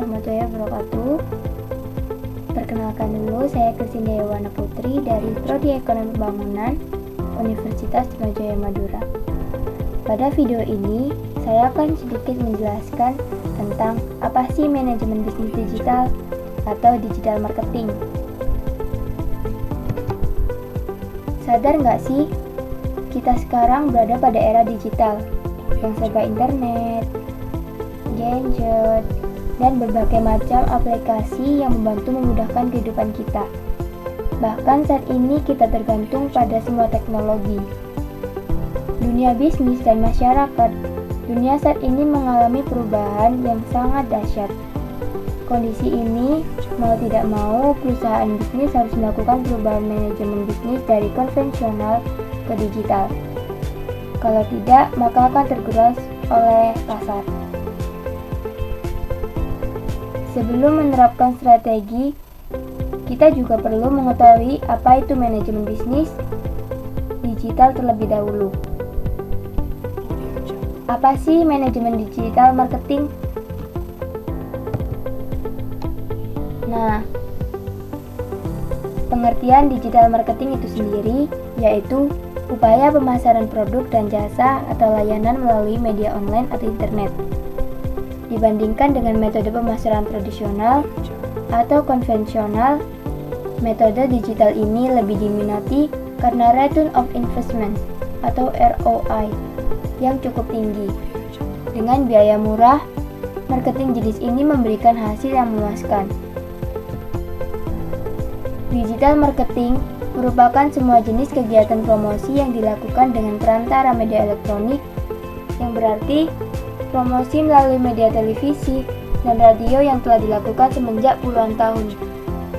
warahmatullahi wabarakatuh. Perkenalkan dulu, saya Kristinda Yowana Putri dari Prodi Ekonomi Bangunan Universitas Atmajaya Madura. Pada video ini, saya akan sedikit menjelaskan tentang apa sih manajemen bisnis digital atau digital marketing. Sadar nggak sih, kita sekarang berada pada era digital yang serba internet, gadget, dan berbagai macam aplikasi yang membantu memudahkan kehidupan kita. Bahkan saat ini kita tergantung pada semua teknologi. Dunia bisnis dan masyarakat, dunia saat ini mengalami perubahan yang sangat dahsyat. Kondisi ini, mau tidak mau, perusahaan bisnis harus melakukan perubahan manajemen bisnis dari konvensional ke digital. Kalau tidak, maka akan tergerus oleh pasar. Sebelum menerapkan strategi, kita juga perlu mengetahui apa itu manajemen bisnis digital terlebih dahulu. Apa sih manajemen digital marketing? Nah, pengertian digital marketing itu sendiri yaitu upaya pemasaran produk dan jasa atau layanan melalui media online atau internet. Dibandingkan dengan metode pemasaran tradisional atau konvensional, metode digital ini lebih diminati karena return of investment atau ROI yang cukup tinggi. Dengan biaya murah, marketing jenis ini memberikan hasil yang memuaskan. Digital marketing merupakan semua jenis kegiatan promosi yang dilakukan dengan perantara media elektronik, yang berarti promosi melalui media televisi dan radio yang telah dilakukan semenjak puluhan tahun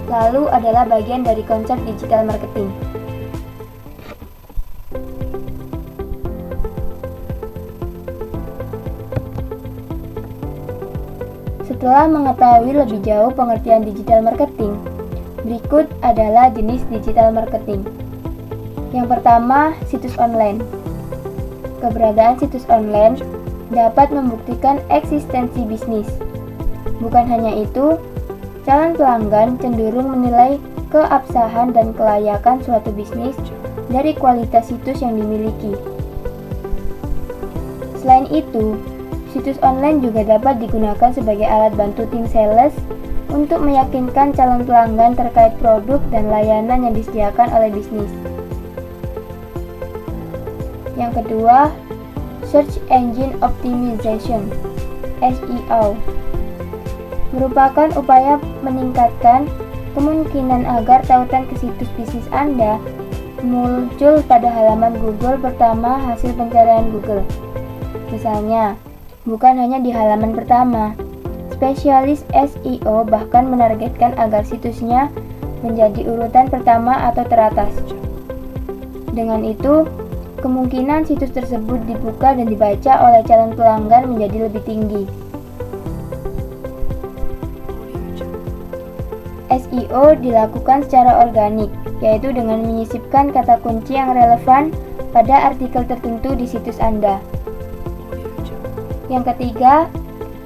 lalu adalah bagian dari konsep digital marketing. Setelah mengetahui lebih jauh pengertian digital marketing, berikut adalah jenis digital marketing. Yang pertama, situs online. Keberadaan situs online dapat membuktikan eksistensi bisnis. Bukan hanya itu, calon pelanggan cenderung menilai keabsahan dan kelayakan suatu bisnis dari kualitas situs yang dimiliki. Selain itu, situs online juga dapat digunakan sebagai alat bantu tim sales untuk meyakinkan calon pelanggan terkait produk dan layanan yang disediakan oleh bisnis. Yang kedua, Search Engine Optimization (SEO) merupakan upaya meningkatkan kemungkinan agar tautan ke situs bisnis Anda muncul pada halaman Google pertama hasil pencarian Google. Misalnya, bukan hanya di halaman pertama, spesialis SEO bahkan menargetkan agar situsnya menjadi urutan pertama atau teratas. Dengan itu, kemungkinan situs tersebut dibuka dan dibaca oleh calon pelanggan menjadi lebih tinggi. SEO dilakukan secara organik, yaitu dengan menyisipkan kata kunci yang relevan pada artikel tertentu di situs Anda. Yang ketiga,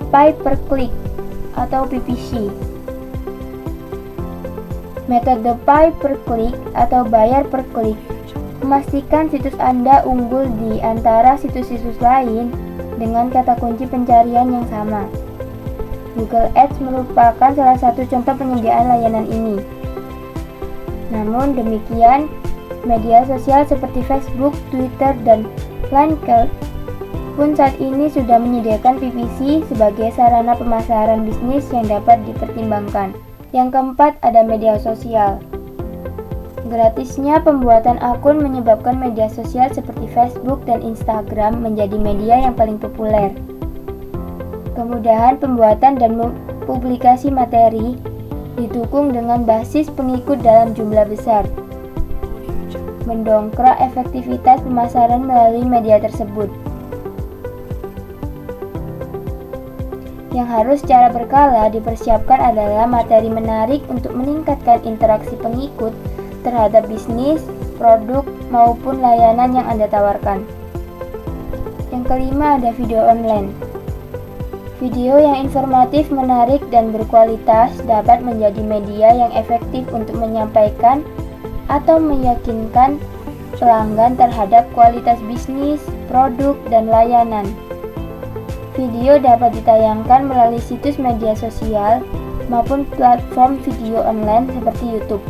Pay per click atau PPC. Metode pay per click atau bayar per klik memastikan situs Anda unggul di antara situs-situs lain dengan kata kunci pencarian yang sama. Google Ads merupakan salah satu contoh penyediaan layanan ini. Namun demikian, media sosial seperti Facebook, Twitter, dan Flickr pun saat ini sudah menyediakan PPC sebagai sarana pemasaran bisnis yang dapat dipertimbangkan. Yang keempat, ada media sosial. Gratisnya pembuatan akun menyebabkan media sosial seperti Facebook dan Instagram menjadi media yang paling populer. Kemudahan pembuatan dan publikasi materi didukung dengan basis pengikut dalam jumlah besar, mendongkrak efektivitas pemasaran melalui media tersebut. Yang harus secara berkala dipersiapkan adalah materi menarik untuk meningkatkan interaksi pengikut terhadap bisnis, produk, maupun layanan yang Anda tawarkan. Yang kelima, ada video online. Video yang informatif, menarik, dan berkualitas dapat menjadi media yang efektif untuk menyampaikan atau meyakinkan pelanggan terhadap kualitas bisnis, produk, dan layanan. Video dapat ditayangkan melalui situs media sosial maupun platform video online seperti YouTube.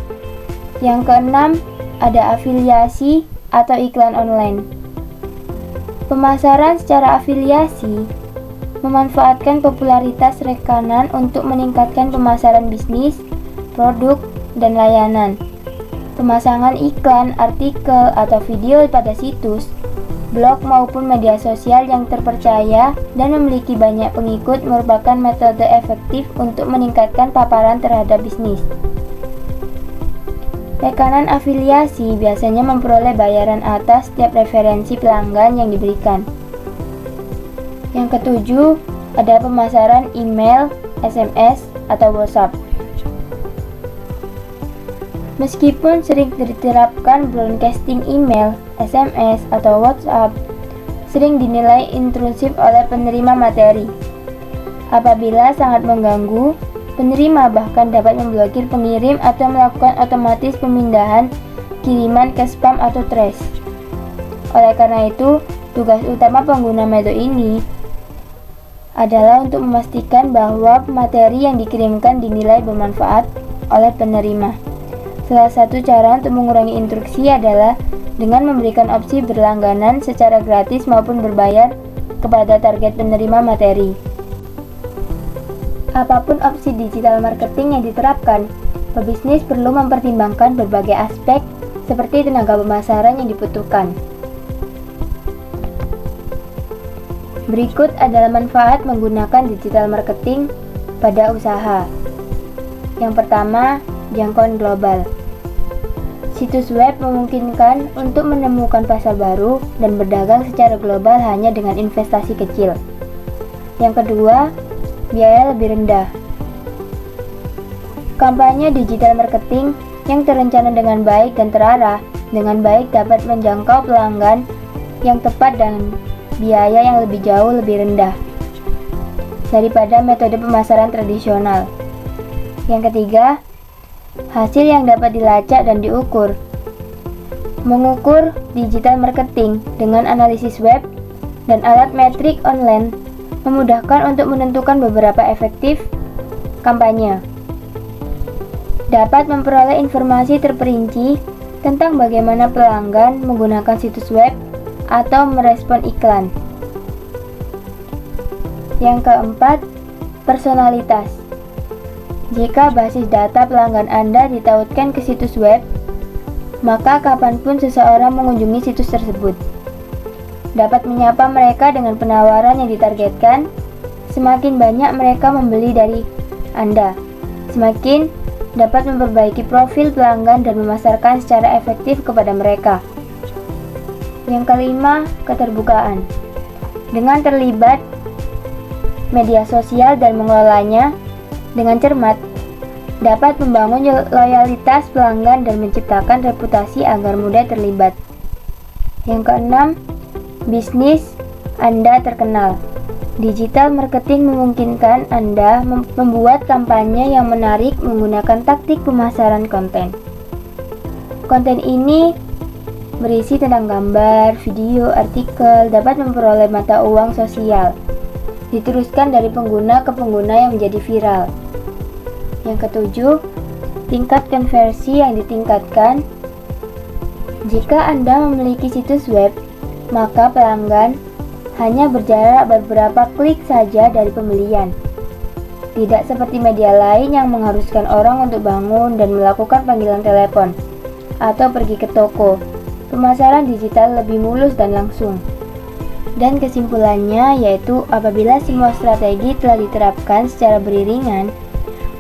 Yang keenam, ada afiliasi atau iklan online. Pemasaran secara afiliasi memanfaatkan popularitas rekanan untuk meningkatkan pemasaran bisnis, produk, dan layanan. Pemasangan iklan, artikel, atau video pada situs, blog maupun media sosial yang terpercaya dan memiliki banyak pengikut merupakan metode efektif untuk meningkatkan paparan terhadap bisnis. Rekanan afiliasi biasanya memperoleh bayaran atas setiap referensi pelanggan yang diberikan. Yang ketujuh, ada pemasaran email, SMS, atau WhatsApp. Meskipun sering diterapkan broadcasting email, SMS, atau WhatsApp, sering dinilai intrusif oleh penerima materi. Apabila sangat mengganggu, penerima bahkan dapat memblokir pengirim atau melakukan otomatis pemindahan kiriman ke spam atau trash. Oleh karena itu, tugas utama pengguna metode ini adalah untuk memastikan bahwa materi yang dikirimkan dinilai bermanfaat oleh penerima. Salah satu cara untuk mengurangi intruksi adalah dengan memberikan opsi berlangganan secara gratis maupun berbayar kepada target penerima materi. Apapun opsi digital marketing yang diterapkan, pebisnis perlu mempertimbangkan berbagai aspek seperti tenaga pemasaran yang dibutuhkan. Berikut adalah manfaat menggunakan digital marketing pada usaha. Yang pertama, jangkauan global. Situs web memungkinkan untuk menemukan pasar baru dan berdagang secara global hanya dengan investasi kecil. Yang kedua, biaya lebih rendah. Kampanye digital marketing yang terencana dengan baik dan terarah dengan baik dapat menjangkau pelanggan yang tepat dan biaya yang jauh lebih rendah daripada metode pemasaran tradisional. Yang ketiga, hasil yang dapat dilacak dan diukur. Mengukur digital marketing dengan analisis web dan alat metrik online memudahkan untuk menentukan beberapa efektif kampanye. Dapat memperoleh informasi terperinci tentang bagaimana pelanggan menggunakan situs web atau merespon iklan. Yang keempat, personalitas. Jika basis data pelanggan Anda ditautkan ke situs web, maka kapanpun seseorang mengunjungi situs tersebut, dapat menyapa mereka dengan penawaran yang ditargetkan. Semakin banyak mereka membeli dari Anda, semakin dapat memperbaiki profil pelanggan dan memasarkan secara efektif kepada mereka. Yang kelima, keterbukaan. Dengan terlibat media sosial dan mengelolanya dengan cermat, dapat membangun loyalitas pelanggan dan menciptakan reputasi agar mudah terlibat. Yang keenam, bisnis Anda terkenal. Digital marketing memungkinkan Anda membuat kampanye yang menarik menggunakan taktik pemasaran konten. Konten ini berisi tentang gambar, video, artikel, dapat memperoleh mata uang sosial, diteruskan dari pengguna ke pengguna yang menjadi viral. Yang ketujuh, tingkat konversi yang ditingkatkan. Jika Anda memiliki situs web, maka pelanggan hanya berjarak beberapa klik saja dari pembelian. Tidak seperti media lain yang mengharuskan orang untuk bangun dan melakukan panggilan telepon atau pergi ke toko. Pemasaran digital lebih mulus dan langsung. Dan kesimpulannya yaitu apabila semua strategi telah diterapkan secara beriringan,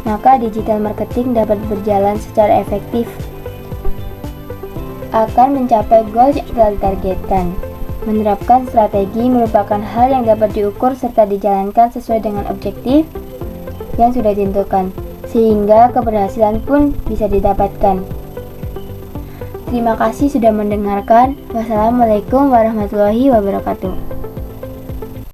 maka digital marketing dapat berjalan secara efektif akan mencapai goals yang telah ditargetkan. Menerapkan strategi merupakan hal yang dapat diukur serta dijalankan sesuai dengan objektif yang sudah ditentukan, sehingga keberhasilan pun bisa didapatkan. Terima kasih sudah mendengarkan. Wassalamualaikum warahmatullahi wabarakatuh.